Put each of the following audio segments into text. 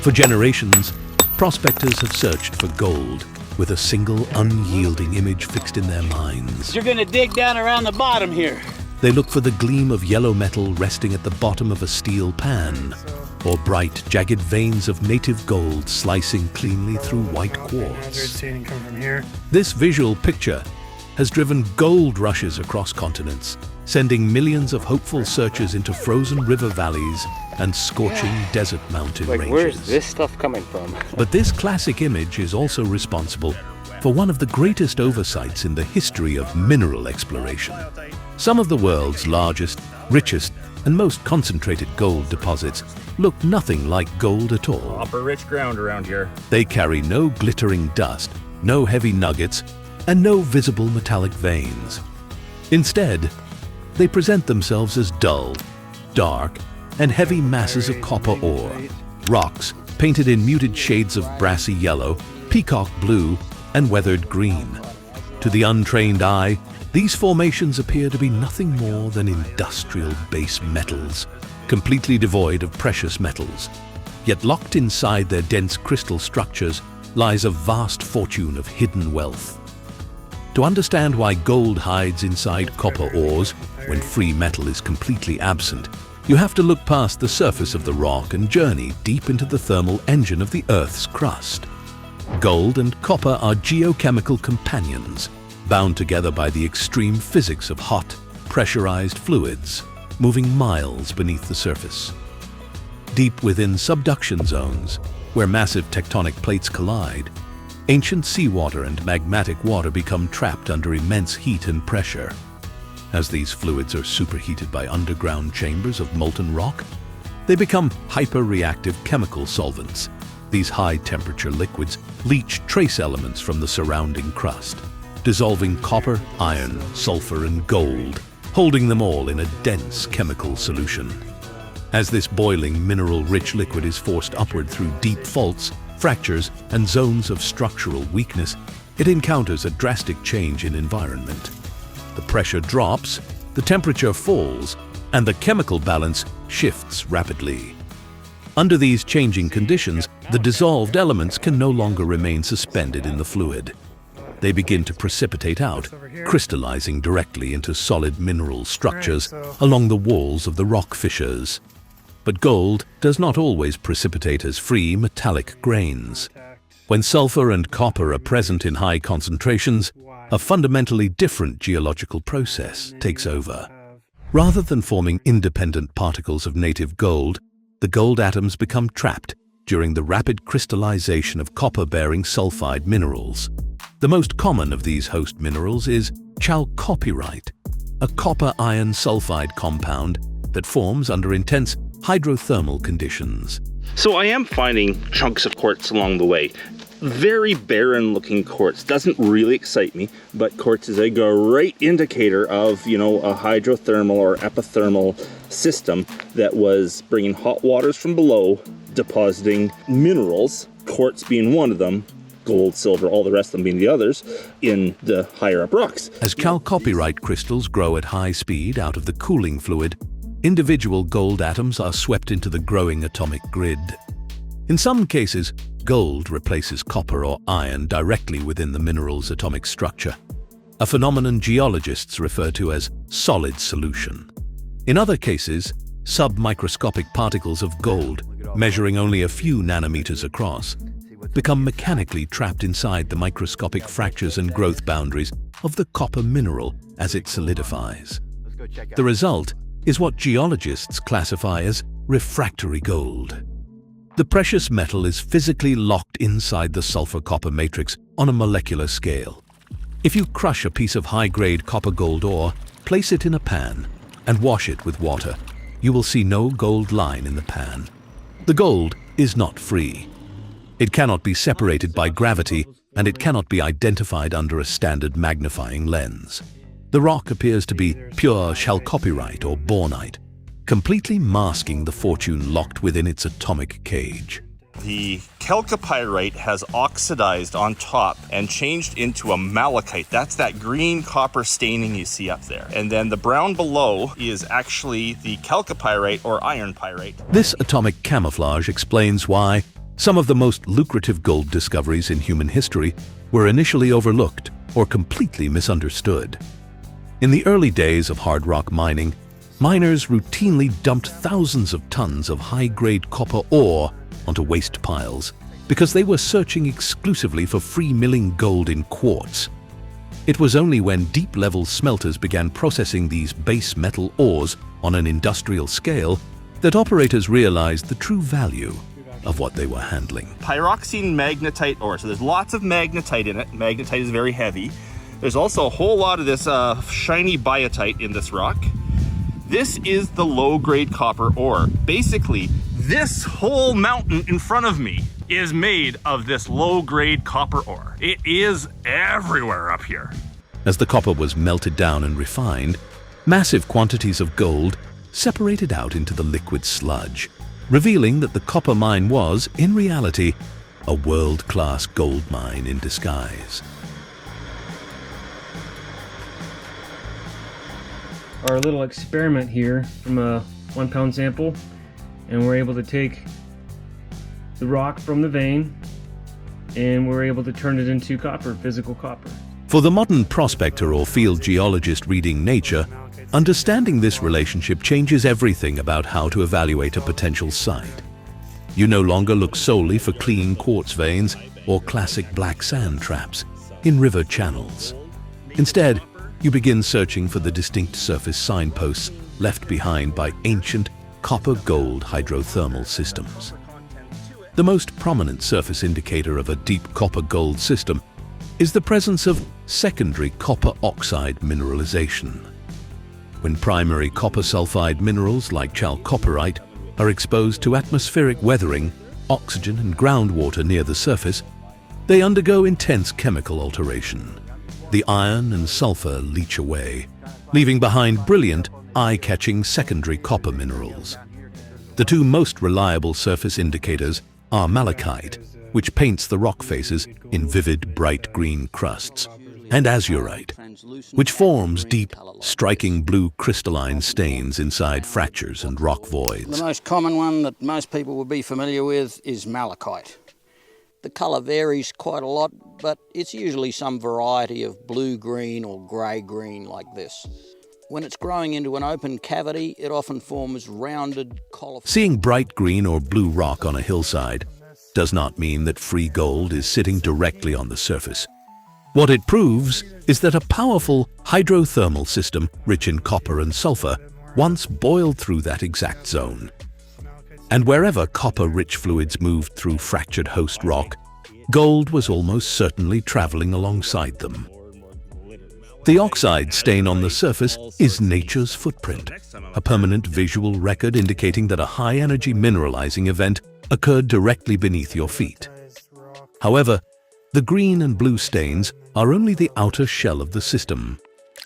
For generations, prospectors have searched for gold with a single unyielding image fixed in their minds. You're gonna dig down around the bottom here. They look for the gleam of yellow metal resting at the bottom of a steel pan, or bright, jagged veins of native gold slicing cleanly through white quartz. This visual picture has driven gold rushes across continents, sending millions of hopeful searchers into frozen river valleys and scorching desert mountain ranges. Where's this stuff coming from? But this classic image is also responsible for one of the greatest oversights in the history of mineral exploration. Some of the world's largest, richest, and most concentrated gold deposits look nothing like gold at all. Copper-rich ground around here. They carry no glittering dust, no heavy nuggets, and no visible metallic veins. Instead, they present themselves as dull, dark, and heavy masses of copper ore, rocks painted in muted shades of brassy yellow, peacock blue, and weathered green. To the untrained eye, these formations appear to be nothing more than industrial base metals, completely devoid of precious metals. Yet locked inside their dense crystal structures lies a vast fortune of hidden wealth. To understand why gold hides inside copper ores when free metal is completely absent, you have to look past the surface of the rock and journey deep into the thermal engine of the Earth's crust. Gold and copper are geochemical companions, bound together by the extreme physics of hot, pressurized fluids, moving miles beneath the surface. Deep within subduction zones, where massive tectonic plates collide, ancient seawater and magmatic water become trapped under immense heat and pressure. As these fluids are superheated by underground chambers of molten rock, they become hyper-reactive chemical solvents. These high-temperature liquids leach trace elements from the surrounding crust, dissolving copper, iron, sulfur, and gold, holding them all in a dense chemical solution. As this boiling, mineral-rich liquid is forced upward through deep faults, fractures, and zones of structural weakness, it encounters a drastic change in environment. The pressure drops, the temperature falls, and the chemical balance shifts rapidly. Under these changing conditions, the dissolved elements can no longer remain suspended in the fluid. They begin to precipitate out, crystallizing directly into solid mineral structures along the walls of the rock fissures. But gold does not always precipitate as free metallic grains. When sulfur and copper are present in high concentrations, a fundamentally different geological process takes over. Rather than forming independent particles of native gold, the gold atoms become trapped during the rapid crystallization of copper-bearing sulfide minerals. The most common of these host minerals is chalcopyrite, a copper-iron sulfide compound that forms under intense hydrothermal conditions. So I am finding chunks of quartz along the way. Very barren looking quartz. Doesn't really excite me, but quartz is a great indicator of, a hydrothermal or epithermal system that was bringing hot waters from below, depositing minerals, quartz being one of them, gold, silver, all the rest of them being the others, in the higher up rocks. As chalcopyrite crystals grow at high speed out of the cooling fluid, individual gold atoms are swept into the growing atomic grid. In some cases, gold replaces copper or iron directly within the mineral's atomic structure, a phenomenon geologists refer to as solid solution. In other cases, sub-microscopic particles of gold, measuring only a few nanometers across, become mechanically trapped inside the microscopic fractures and growth boundaries of the copper mineral as it solidifies. The result is what geologists classify as refractory gold. The precious metal is physically locked inside the sulfur-copper matrix on a molecular scale. If you crush a piece of high-grade copper-gold ore, place it in a pan, and wash it with water, you will see no gold line in the pan. The gold is not free. It cannot be separated by gravity, and it cannot be identified under a standard magnifying lens. The rock appears to be pure chalcopyrite or bornite, completely masking the fortune locked within its atomic cage. The chalcopyrite has oxidized on top and changed into a malachite. That's that green copper staining you see up there. And then the brown below is actually the chalcopyrite or iron pyrite. This atomic camouflage explains why, Some of the most lucrative gold discoveries in human history were initially overlooked or completely misunderstood. In the early days of hard rock mining, miners routinely dumped thousands of tons of high-grade copper ore onto waste piles because they were searching exclusively for free milling gold in quartz. It was only when deep-level smelters began processing these base metal ores on an industrial scale that operators realized the true value of what they were handling. Pyroxene magnetite ore. So there's lots of magnetite in it. Magnetite is very heavy. There's also a whole lot of this shiny biotite in this rock. This is the low-grade copper ore. Basically, this whole mountain in front of me is made of this low-grade copper ore. It is everywhere up here. As the copper was melted down and refined, massive quantities of gold separated out into the liquid sludge, revealing that the copper mine was, in reality, a world-class gold mine in disguise. Our little experiment here from a 1 pound sample, and we're able to take the rock from the vein and we're able to turn it into copper, physical copper. For the modern prospector or field geologist reading Nature, understanding this relationship changes everything about how to evaluate a potential site. You no longer look solely for clean quartz veins or classic black sand traps in river channels. Instead, you begin searching for the distinct surface signposts left behind by ancient copper-gold hydrothermal systems. The most prominent surface indicator of a deep copper-gold system is the presence of secondary copper oxide mineralization. When primary copper sulfide minerals like chalcopyrite are exposed to atmospheric weathering, oxygen and groundwater near the surface, they undergo intense chemical alteration. The iron and sulfur leach away, leaving behind brilliant, eye-catching secondary copper minerals. The two most reliable surface indicators are malachite, which paints the rock faces in vivid bright green crusts, and azurite, which forms deep, striking blue crystalline stains inside fractures and rock voids. The most common one that most people would be familiar with is malachite. The colour varies quite a lot, but it's usually some variety of blue-green or grey-green like this. When it's growing into an open cavity, it often forms rounded collar. Seeing bright green or blue rock on a hillside does not mean that free gold is sitting directly on the surface. What it proves is that a powerful hydrothermal system rich in copper and sulfur once boiled through that exact zone. And wherever copper-rich fluids moved through fractured host rock, gold was almost certainly traveling alongside them. The oxide stain on the surface is nature's footprint, a permanent visual record indicating that a high-energy mineralizing event occurred directly beneath your feet. However, the green and blue stains are only the outer shell of the system.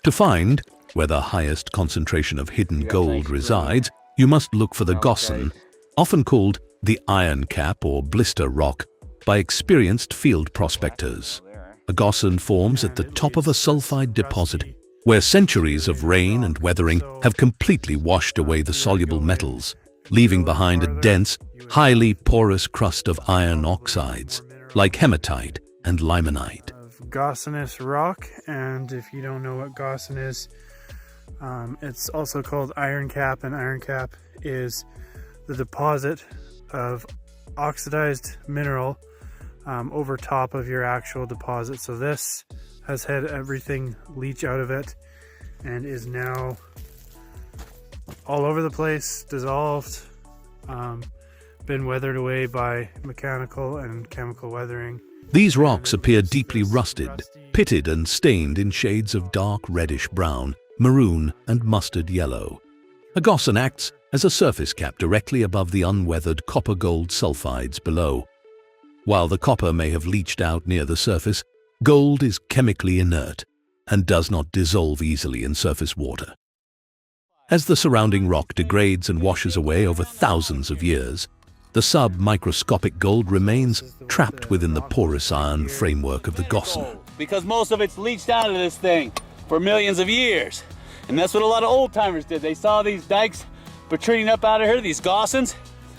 To find where the highest concentration of hidden gold resides, you must look for the gossan, often called the iron cap or blister rock by experienced field prospectors. A gossan forms at the top of a sulfide deposit, where centuries of rain and weathering have completely washed away the soluble metals, leaving behind a dense, highly porous crust of iron oxides, like hematite and limonite. Gossanous rock, and if you don't know what gossan is, it's also called iron cap, and iron cap is the deposit of oxidized mineral over top of your actual deposit. So this has had everything leach out of it and is now all over the place, dissolved, been weathered away by mechanical and chemical weathering. These rocks appear deeply rusted, pitted and stained in shades of dark reddish brown, maroon and mustard yellow. A gossan acts as a surface cap directly above the unweathered copper-gold sulfides below. While the copper may have leached out near the surface, gold is chemically inert and does not dissolve easily in surface water. As the surrounding rock degrades and washes away over thousands of years, the sub-microscopic gold remains trapped within the porous iron framework of the gossan. Because most of it's leached out of this thing for millions of years. And that's what a lot of old timers did. They saw these dikes protruding up out of here, these gossans,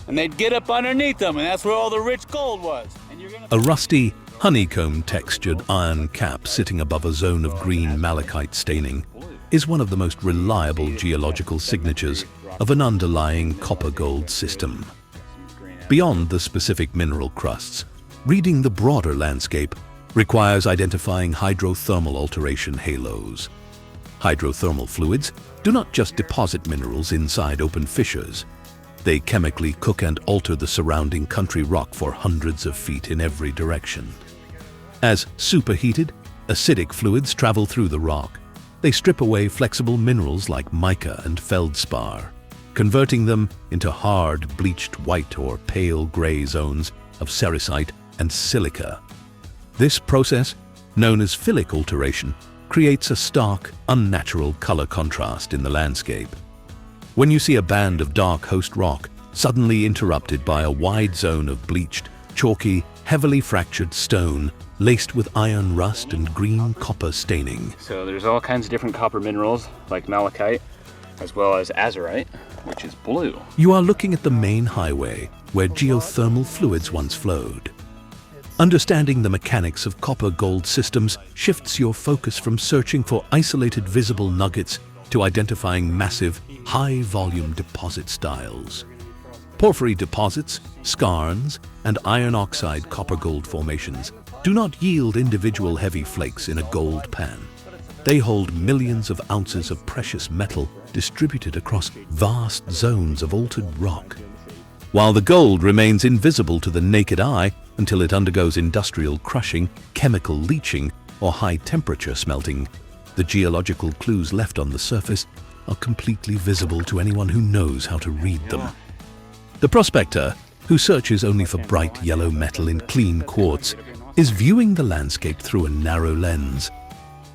and they'd get up underneath them, and that's where all the rich gold was. And you're gonna... A rusty, honeycomb-textured iron cap sitting above a zone of green malachite staining is one of the most reliable geological signatures of an underlying copper-gold system. Beyond the specific mineral crusts, reading the broader landscape requires identifying hydrothermal alteration halos. Hydrothermal fluids do not just deposit minerals inside open fissures. They chemically cook and alter the surrounding country rock for hundreds of feet in every direction. As superheated, acidic fluids travel through the rock, they strip away flexible minerals like mica and feldspar, converting them into hard, bleached white or pale gray zones of sericite and silica. This process, known as phyllic alteration, creates a stark, unnatural color contrast in the landscape. When you see a band of dark host rock suddenly interrupted by a wide zone of bleached, chalky, heavily fractured stone laced with iron rust and green copper staining. So there's all kinds of different copper minerals like malachite, as well as azurite, which is blue. You are looking at the main highway where geothermal fluids once flowed. Understanding the mechanics of copper-gold systems shifts your focus from searching for isolated visible nuggets to identifying massive, high-volume deposit styles. Porphyry deposits, skarns, and iron oxide copper-gold formations do not yield individual heavy flakes in a gold pan. They hold millions of ounces of precious metal distributed across vast zones of altered rock. While the gold remains invisible to the naked eye until it undergoes industrial crushing, chemical leaching, or high-temperature smelting, the geological clues left on the surface are completely visible to anyone who knows how to read them. The prospector, who searches only for bright yellow metal in clean quartz, is viewing the landscape through a narrow lens,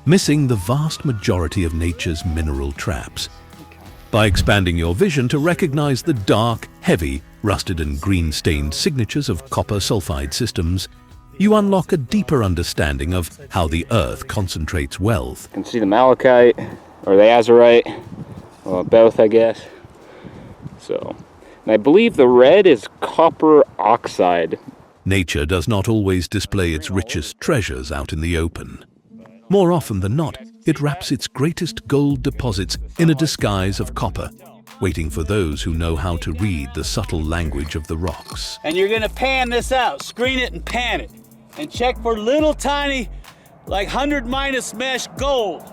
missing the vast majority of nature's mineral traps. By expanding your vision to recognize the dark, heavy, rusted and green-stained signatures of copper sulfide systems, you unlock a deeper understanding of how the Earth concentrates wealth. You can see the malachite, or the azurite, well, both I guess. So, and I believe the red is copper oxide. Nature does not always display its richest treasures out in the open. More often than not, it wraps its greatest gold deposits in a disguise of copper, waiting for those who know how to read the subtle language of the rocks. And you're gonna pan this out, screen it and pan it, and check for little tiny, like 100 minus mesh gold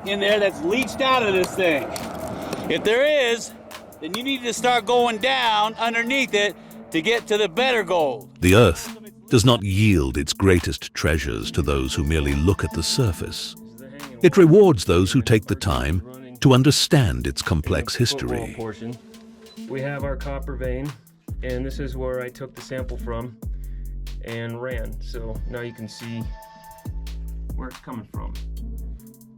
in there that's leached out of this thing. If there is, then you need to start going down underneath it to get to the better gold. The Earth does not yield its greatest treasures to those who merely look at the surface. It rewards those who take the time to understand its complex history. Portion. We have our copper vein, and this is where I took the sample from and ran. So now you can see where it's coming from.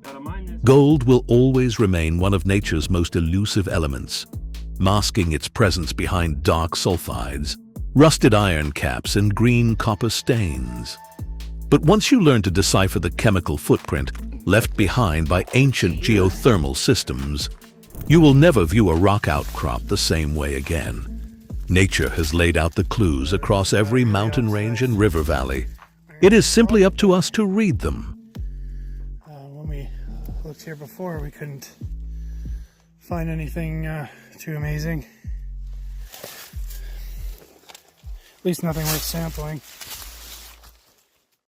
Now to mine this... Gold will always remain one of nature's most elusive elements, masking its presence behind dark sulfides, rusted iron caps, and green copper stains. But once you learn to decipher the chemical footprint left behind by ancient geothermal systems, you will never view a rock outcrop the same way again. Nature has laid out the clues across every mountain range and river valley. It is simply up to us to read them. When we looked here before, we couldn't find anything too amazing. At least nothing worth sampling.